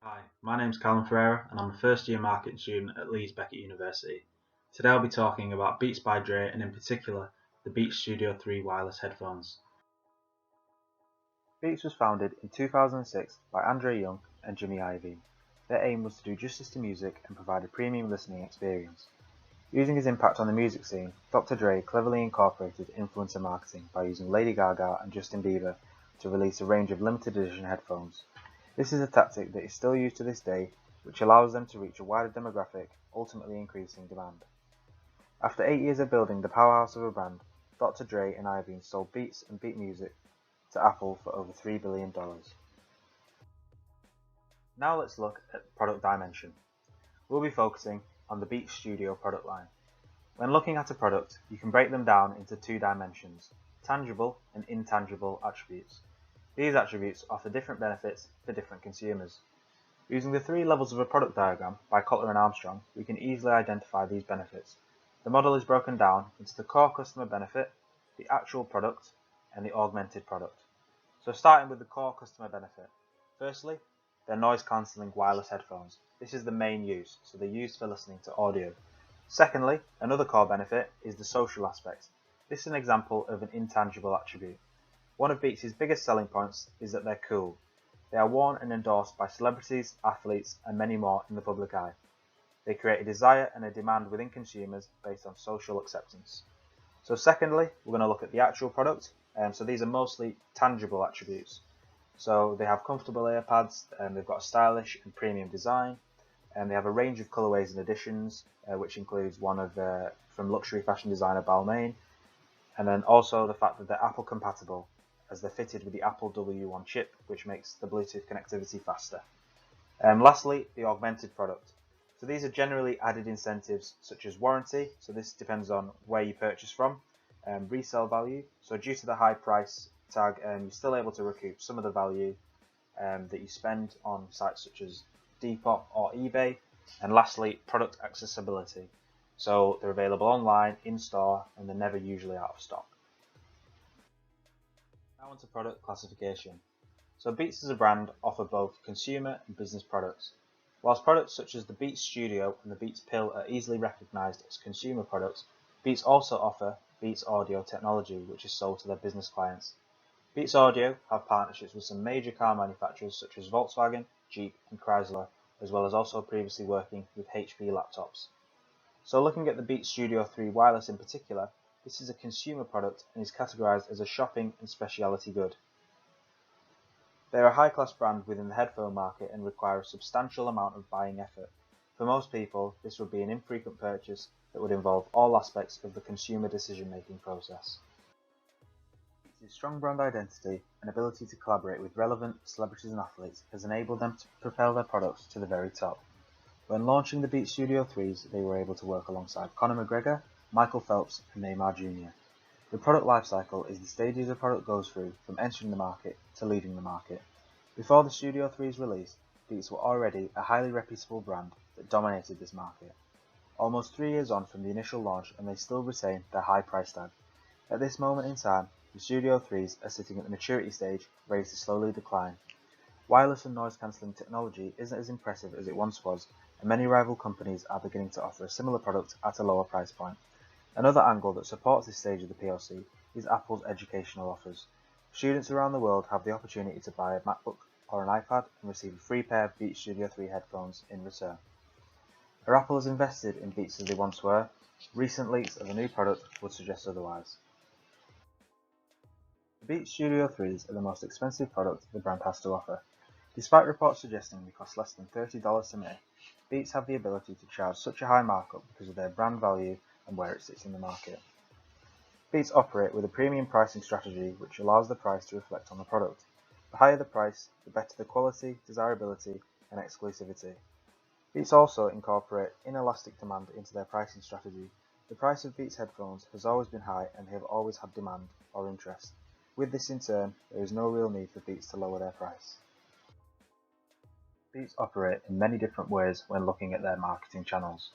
Hi, my name's Callum Ferreira and I'm a first year marketing student at Leeds Beckett University. Today I'll be talking about Beats by Dre and in particular the Beats Studio 3 wireless headphones. Beats was founded in 2006 by Andre Young and Jimmy Iovine. Their aim was to do justice to music and provide a premium listening experience. Using his impact on the music scene, Dr. Dre cleverly incorporated influencer marketing by using Lady Gaga and Justin Bieber to release a range of limited edition headphones. This is a tactic that is still used to this day, which allows them to reach a wider demographic, ultimately increasing demand. After 8 years of building the powerhouse of a brand, Dr. Dre and Iovine sold Beats and Beat Music to Apple for over $3 billion. Now let's look at product dimension. We'll be focusing on the Beats Studio product line. When looking at a product, you can break them down into two dimensions, tangible and intangible attributes. These attributes offer different benefits for different consumers. Using the three levels of a product diagram by Kotler and Armstrong, we can easily identify these benefits. The model is broken down into the core customer benefit, the actual product, and the augmented product. So starting with the core customer benefit. Firstly, they're noise cancelling wireless headphones. This is the main use, so they're used for listening to audio. Secondly, another core benefit is the social aspect. This is an example of an intangible attribute. One of Beats' biggest selling points is that they're cool. They are worn and endorsed by celebrities, athletes, and many more in the public eye. They create a desire and a demand within consumers based on social acceptance. So secondly, we're going to look at the actual product. So these are mostly tangible attributes. So they have comfortable earpads, they've got a stylish and premium design, and they have a range of colorways and editions, which includes one from luxury fashion designer Balmain, and then also the fact that they're Apple compatible, as they're fitted with the Apple W1 chip, which makes the Bluetooth connectivity faster. Lastly, the augmented product. So these are generally added incentives such as warranty, so this depends on where you purchase from, resale value, so due to the high price tag, you're still able to recoup some of the value that you spend on sites such as Depop or eBay. And lastly, product accessibility. So they're available online, in-store, and they're never usually out of stock. Now onto product classification. So Beats as a brand offer both consumer and business products. Whilst products such as the Beats Studio and the Beats Pill are easily recognised as consumer products, Beats also offer Beats Audio technology, which is sold to their business clients. Beats Audio have partnerships with some major car manufacturers such as Volkswagen, Jeep and Chrysler, as well as also previously working with HP laptops. So looking at the Beats Studio 3 wireless in particular, this is a consumer product and is categorised as a shopping and specialty good. They are a high-class brand within the headphone market and require a substantial amount of buying effort. For most people, this would be an infrequent purchase that would involve all aspects of the consumer decision-making process. Its strong brand identity and ability to collaborate with relevant celebrities and athletes has enabled them to propel their products to the very top. When launching the Beats Studio 3s, they were able to work alongside Conor McGregor, Michael Phelps and Neymar Jr. The product lifecycle is the stages a product goes through from entering the market to leaving the market. Before the Studio 3's release, Beats were already a highly reputable brand that dominated this market. Almost 3 years on from the initial launch and they still retain their high price tag. At this moment in time, the Studio 3s are sitting at the maturity stage, ready to slowly decline. Wireless and noise cancelling technology isn't as impressive as it once was, and many rival companies are beginning to offer a similar product at a lower price point. Another angle that supports this stage of the POC is Apple's educational offers. Students around the world have the opportunity to buy a MacBook or an iPad and receive a free pair of Beats Studio 3 headphones in return. Are Apple as invested in Beats as they once were? Recent leaks of a new product would suggest otherwise. The Beats Studio 3s are the most expensive product the brand has to offer. Despite reports suggesting they cost less than $30 to make, Beats have the ability to charge such a high markup because of their brand value and where it sits in the market. Beats operate with a premium pricing strategy which allows the price to reflect on the product. The higher the price, the better the quality, desirability and exclusivity. Beats also incorporate inelastic demand into their pricing strategy. The price of Beats headphones has always been high and they have always had demand or interest. With this in turn, there is no real need for Beats to lower their price. Beats operate in many different ways when looking at their marketing channels.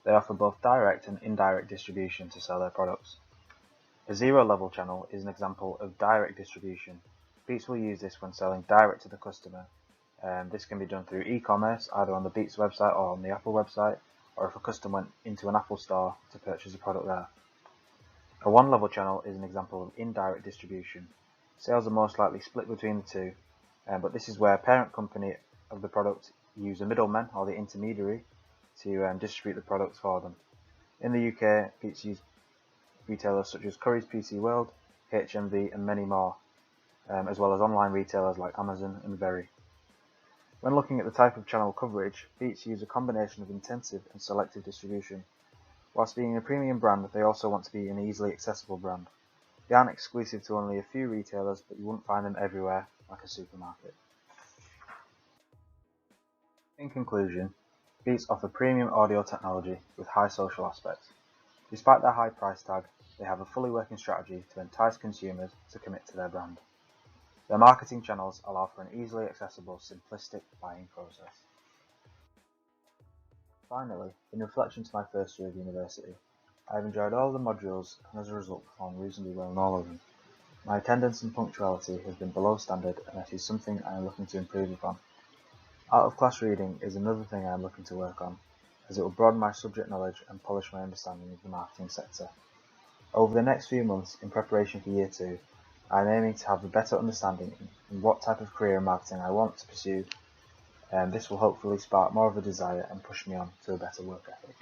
They offer both direct and indirect distribution to sell their products. A zero-level channel is an example of direct distribution. Beats will use this when selling direct to the customer, This can be done through e-commerce, either on the Beats website or on the Apple website, or if a customer went into an Apple store to purchase a product there. A one-level channel is an example of indirect distribution. Sales are most likely split between the two, but this is where a parent company of the product use a middleman or the intermediary to distribute the products for them. In the UK, Beats use retailers such as Currys PC World, HMV and many more, as well as online retailers like Amazon and Very. When looking at the type of channel coverage, Beats use a combination of intensive and selective distribution. Whilst being a premium brand, they also want to be an easily accessible brand. They aren't exclusive to only a few retailers, but you wouldn't find them everywhere like a supermarket. In conclusion, Beats offer premium audio technology with high social aspects. Despite their high price tag, they have a fully working strategy to entice consumers to commit to their brand. Their marketing channels allow for an easily accessible, simplistic buying process. Finally, in reflection to my first year of university, I have enjoyed all the modules and as a result performed reasonably well in all of them. My attendance and punctuality has been below standard and that is something I am looking to improve upon. Out of class reading is another thing I am looking to work on, as it will broaden my subject knowledge and polish my understanding of the marketing sector. Over the next few months, in preparation for Year 2, I am aiming to have a better understanding in what type of career in marketing I want to pursue, and this will hopefully spark more of a desire and push me on to a better work ethic.